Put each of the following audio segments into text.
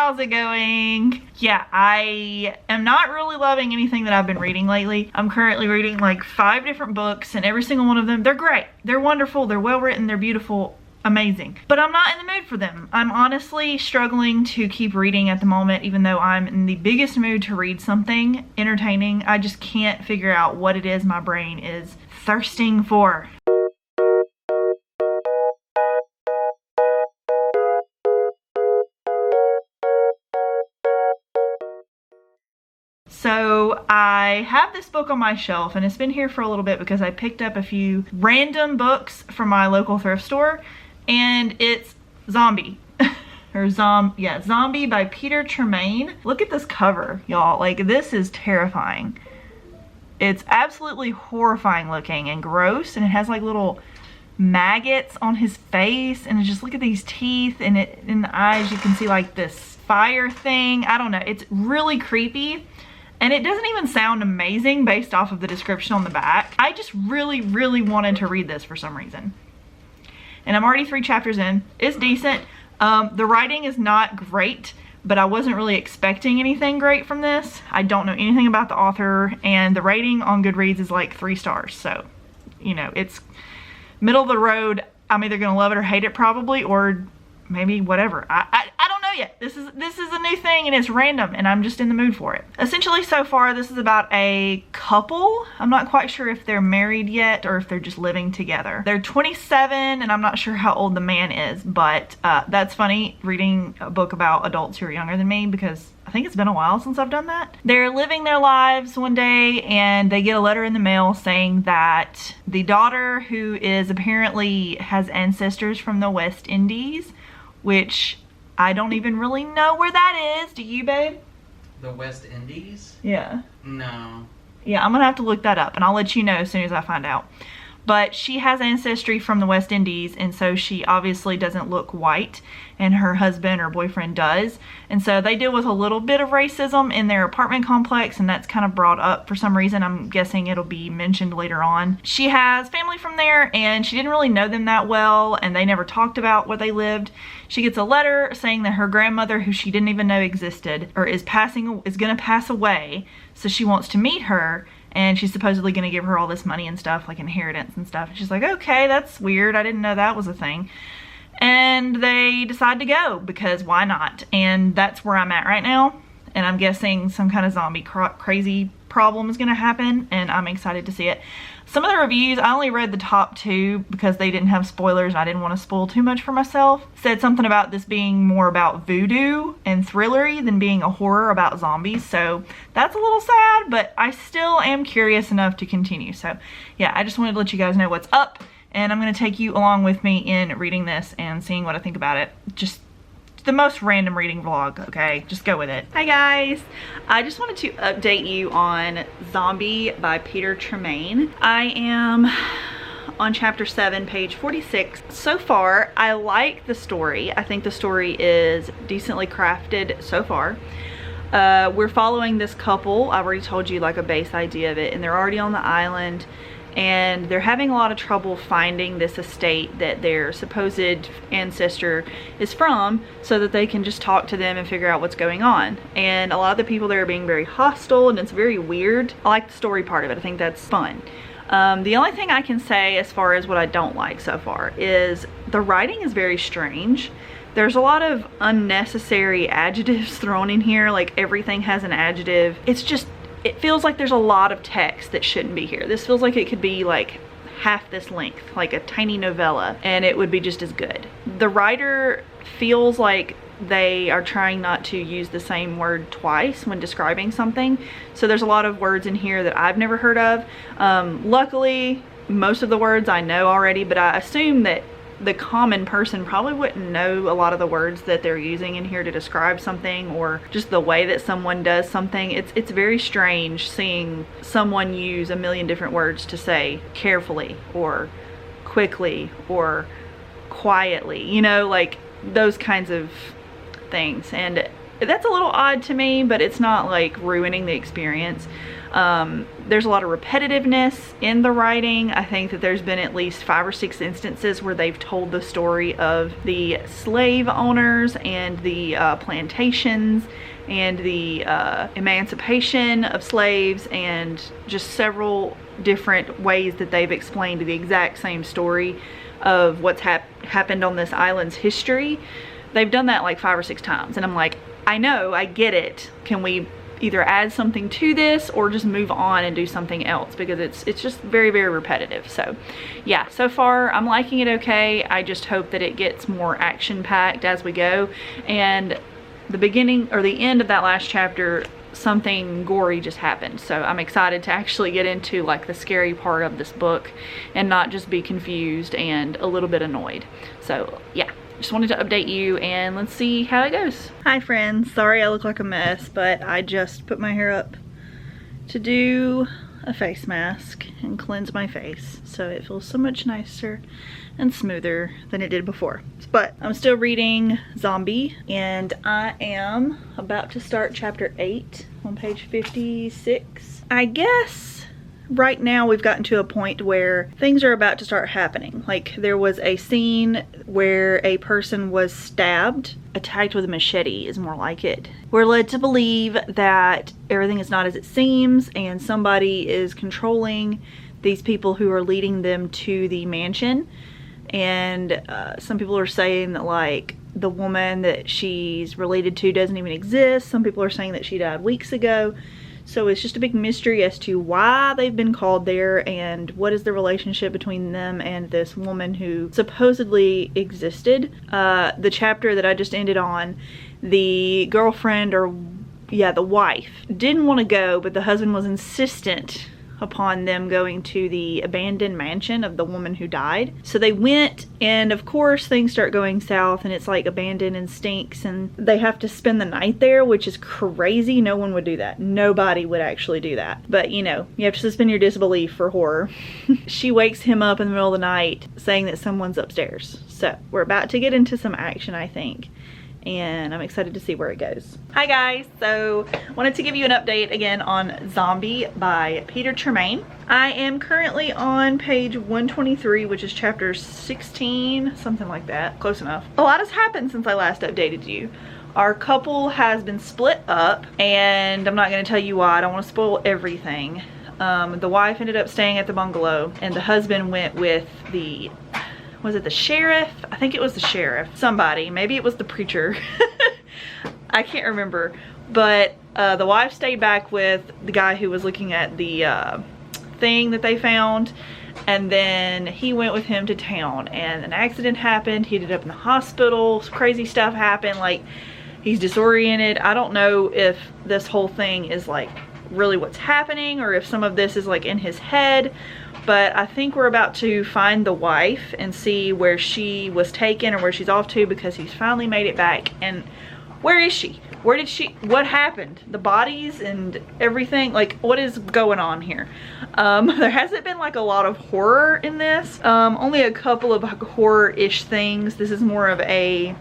how's it going? Yeah, I am not really loving anything that I've been reading lately. I'm currently reading like 5 different books, and every single one of them, they're great. They're wonderful, they're well written, they're beautiful, amazing. But I'm not in the mood for them. I'm honestly struggling to keep reading at the moment, even though I'm in the biggest mood to read something entertaining. I just can't figure out what it is my brain is thirsting for. So I have this book on my shelf, and it's been here for a little bit because I picked up a few random books from my local thrift store, and it's Zombie. Zombie by Peter Tremaine. Look at this cover, y'all. Like, this is terrifying. It's absolutely horrifying looking and gross, and it has like little maggots on his face, and just look at these teeth, and in the eyes you can see like this fire thing. I don't know, it's really creepy. And it doesn't even sound amazing based off of the description on the back. I just really wanted to read this for some reason. And I'm already 3 chapters in. It's decent. The writing is not great, but I wasn't really expecting anything great from this. I don't know anything about the author, and the rating on Goodreads is like 3 stars. So, you know, it's middle of the road. I'm either gonna love it or hate it probably, or maybe whatever. I don't know yet. This is a new thing, and it's random, and I'm just in the mood for it. Essentially, so far, this is about a couple. I'm not quite sure if they're married yet or if they're just living together. They're 27, and I'm not sure how old the man is, but that's funny reading a book about adults who are younger than me, because I think it's been a while since I've done that. They're living their lives one day, and they get a letter in the mail saying that the daughter, who is apparently has ancestors from the West Indies, which I don't even really know where that is. Do you, babe? The West Indies? Yeah. No. Yeah, I'm gonna have to look that up, and I'll let you know as soon as I find out. But she has ancestry from the West Indies, and so she obviously doesn't look white, and her husband or boyfriend does. And so they deal with a little bit of racism in their apartment complex, and that's kind of brought up for some reason. I'm guessing it'll be mentioned later on. She has family from there, and she didn't really know them that well, and they never talked about where they lived. She gets a letter saying that her grandmother, who she didn't even know existed, or is gonna pass away, so she wants to meet her. And she's supposedly going to give her all this money and stuff, like inheritance and stuff. And she's like, okay, that's weird. I didn't know that was a thing. And they decide to go, because why not? And that's where I'm at right now. And I'm guessing some kind of zombie crazy problem is going to happen, and I'm excited to see it. Some of the reviews, I only read the top 2 because they didn't have spoilers, and I didn't want to spoil too much for myself. Said something about this being more about voodoo and thrillery than being a horror about zombies. So that's a little sad, but I still am curious enough to continue. So yeah, I just wanted to let you guys know what's up, and I'm going to take you along with me in reading this and seeing what I think about it. Just the most random reading vlog, okay? Just go with it. Hi guys, I just wanted to update you on Zombie by Peter Tremaine. I am on chapter 7, page 46. So far, I like the story. I think the story is decently crafted so far. We're following this couple. I've already told you like a base idea of it, and they're already on the island, and they're having a lot of trouble finding this estate that their supposed ancestor is from, so that they can just talk to them and figure out what's going on. And a lot of the people there are being very hostile, and it's very weird. I like the story part of it. I think that's fun. The only thing I can say as far as what I don't like so far is the writing is very strange. There's a lot of unnecessary adjectives thrown in here, like everything has an adjective. It feels like there's a lot of text that shouldn't be here. This feels like it could be like half this length, like a tiny novella, and it would be just as good. The writer feels like they are trying not to use the same word twice when describing something. So there's a lot of words in here that I've never heard of. Luckily, most of the words I know already, but I assume that the common person probably wouldn't know a lot of the words that they're using in here to describe something, or just the way that someone does something. It's very strange seeing someone use a million different words to say carefully or quickly or quietly, you know, like those kinds of things. And that's a little odd to me, but it's not like ruining the experience. There's a lot of repetitiveness in the writing. I think that there's been at least 5 or 6 instances where they've told the story of the slave owners and the plantations and the emancipation of slaves, and just several different ways that they've explained the exact same story of what's happened on this island's history. They've done that like 5 or 6 times, and I'm like, I know, I get it. Can we either add something to this or just move on and do something else, because it's just very, very repetitive. So yeah, so far I'm liking it okay. I just hope that it gets more action packed as we go, and the beginning or the end of that last chapter, something gory just happened. So I'm excited to actually get into like the scary part of this book and not just be confused and a little bit annoyed. So yeah, just wanted to update you, and let's see how it goes. Hi friends, sorry I look like a mess, but I just put my hair up to do a face mask and cleanse my face, so it feels so much nicer and smoother than it did before. But I'm still reading Zombie, and I am about to start chapter 8 on page 56. I guess right now we've gotten to a point where things are about to start happening. Like, there was a scene where a person was stabbed, attacked with a machete is more like it. We're led to believe that everything is not as it seems, and somebody is controlling these people who are leading them to the mansion. And some people are saying that like the woman that she's related to doesn't even exist. Some people are saying that she died weeks ago. So it's just a big mystery as to why they've been called there and what is the relationship between them and this woman who supposedly existed. The chapter that I just ended on, the girlfriend, or yeah, the wife, didn't want to go, but the husband was insistent upon them going to the abandoned mansion of the woman who died. So they went, and of course things start going south, and it's like abandoned and stinks, and they have to spend the night there, which is crazy. No one would do that. Nobody would actually do that. But you know, you have to suspend your disbelief for horror. She wakes him up in the middle of the night saying that someone's upstairs. So we're about to get into some action, I think, and I'm excited to see where it goes. Hi guys, so wanted to give you an update again on Zombie by Peter Tremaine. I am currently on page 123, which is chapter 16, something like that, close enough. A lot has happened since I last updated you. Our couple has been split up, and I'm not going to tell you why. I don't want to spoil everything. The wife ended up staying at the bungalow, and the husband went with the, was it the sheriff? I think it was the sheriff. Somebody, maybe it was the preacher. I can't remember. But the wife stayed back with the guy who was looking at the thing that they found. And then he went with him to town, and an accident happened. He ended up in the hospital. Some crazy stuff happened. Like, he's disoriented. I don't know if this whole thing is like really what's happening, or if some of this is like in his head. But I think we're about to find the wife and see where she was taken or where she's off to, because he's finally made it back. And where is she? Where did she, what happened? The bodies and everything, like what is going on here? There hasn't been like a lot of horror in this. Only a couple of horror-ish things. This is more of a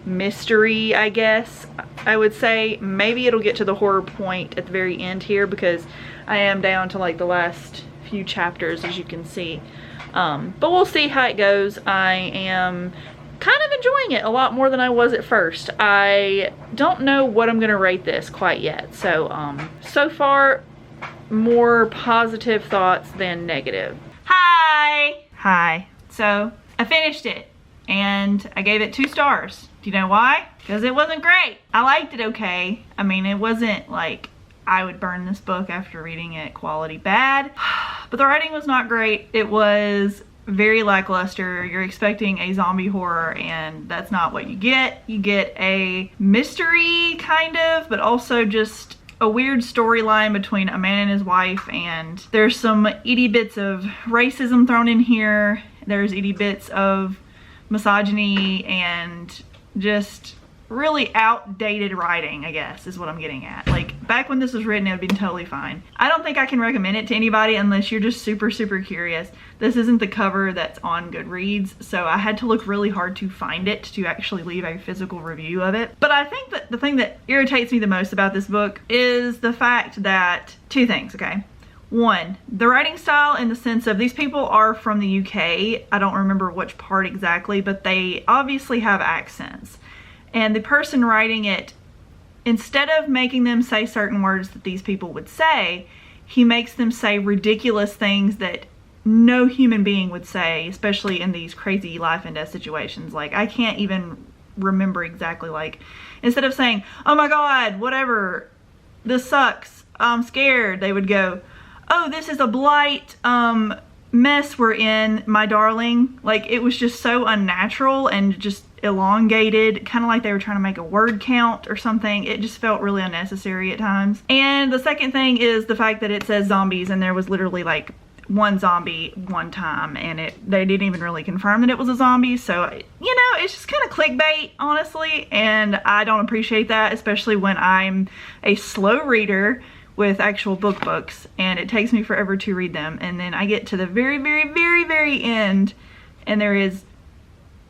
mystery, I guess I would say. Maybe it'll get to the horror point at the very end here, because I am down to like the last few chapters, as you can see. But we'll see how it goes. I am kind of enjoying it a lot more than I was at first. I don't know what I'm gonna rate this quite yet. So so far more positive thoughts than negative. Hi. So I finished it and I gave it 2 stars. Do you know why? Because it wasn't great. I liked it okay. I mean, it wasn't like I would burn this book after reading it quality bad, but the writing was not great. It was very lackluster. You're expecting a zombie horror, and that's not what you get. You get a mystery kind of, but also just a weird storyline between a man and his wife, and there's some itty bits of racism thrown in here. There's itty bits of misogyny and just really outdated writing, I guess, is what I'm getting at. Like back when this was written, it would be totally fine. I don't think I can recommend it to anybody unless you're just super, super curious. This isn't the cover that's on Goodreads, so I had to look really hard to find it to actually leave a physical review of it. But I think that the thing that irritates me the most about this book is the fact that, two things, okay? One, the writing style in the sense of these people are from the UK. I don't remember which part exactly, but they obviously have accents. And the person writing it, instead of making them say certain words that these people would say, he makes them say ridiculous things that no human being would say, especially in these crazy life and death situations. Like, I can't even remember exactly, like, instead of saying, oh my god, whatever, this sucks, I'm scared, they would go, oh, this is a blight mess we're in, my darling. Like, it was just so unnatural and just elongated, kind of like they were trying to make a word count or something. It just felt really unnecessary at times. And the second thing is the fact that it says zombies, and there was literally like one zombie one time, and they didn't even really confirm that it was a zombie. So, you know, it's just kind of clickbait, honestly, and I don't appreciate that, especially when I'm a slow reader with actual books, and it takes me forever to read them, and then I get to the very, very, very, very end, and there is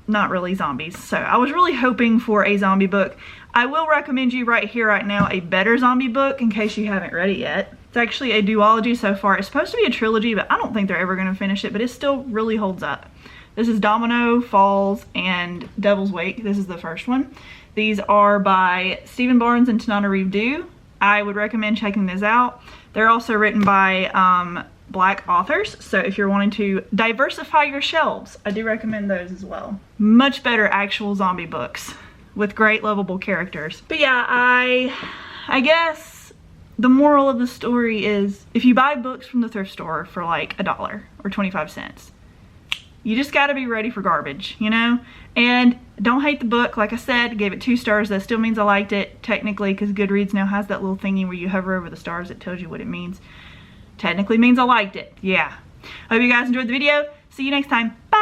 not really zombies. So I was really hoping for a zombie book. I will recommend you right here, right now, a better zombie book in case you haven't read it yet. It's actually a duology so far. It's supposed to be a trilogy, but I don't think they're ever going to finish it, but it still really holds up. This is Domino, Falls, and Devil's Wake. This is the first one. These are by Stephen Barnes and Tanana Reeve-Dew. I would recommend checking this out. They're also written by Black authors, so if you're wanting to diversify your shelves, I do recommend those as well. Much better actual zombie books with great lovable characters. But yeah, I guess the moral of the story is if you buy books from the thrift store for like $1 or 25 cents, you just got to be ready for garbage, you know? And don't hate the book. Like I said, gave it 2 stars. That still means I liked it, technically, because Goodreads now has that little thingy where you hover over the stars. It tells you what it means. Technically means I liked it. Yeah. Hope you guys enjoyed the video. See you next time. Bye!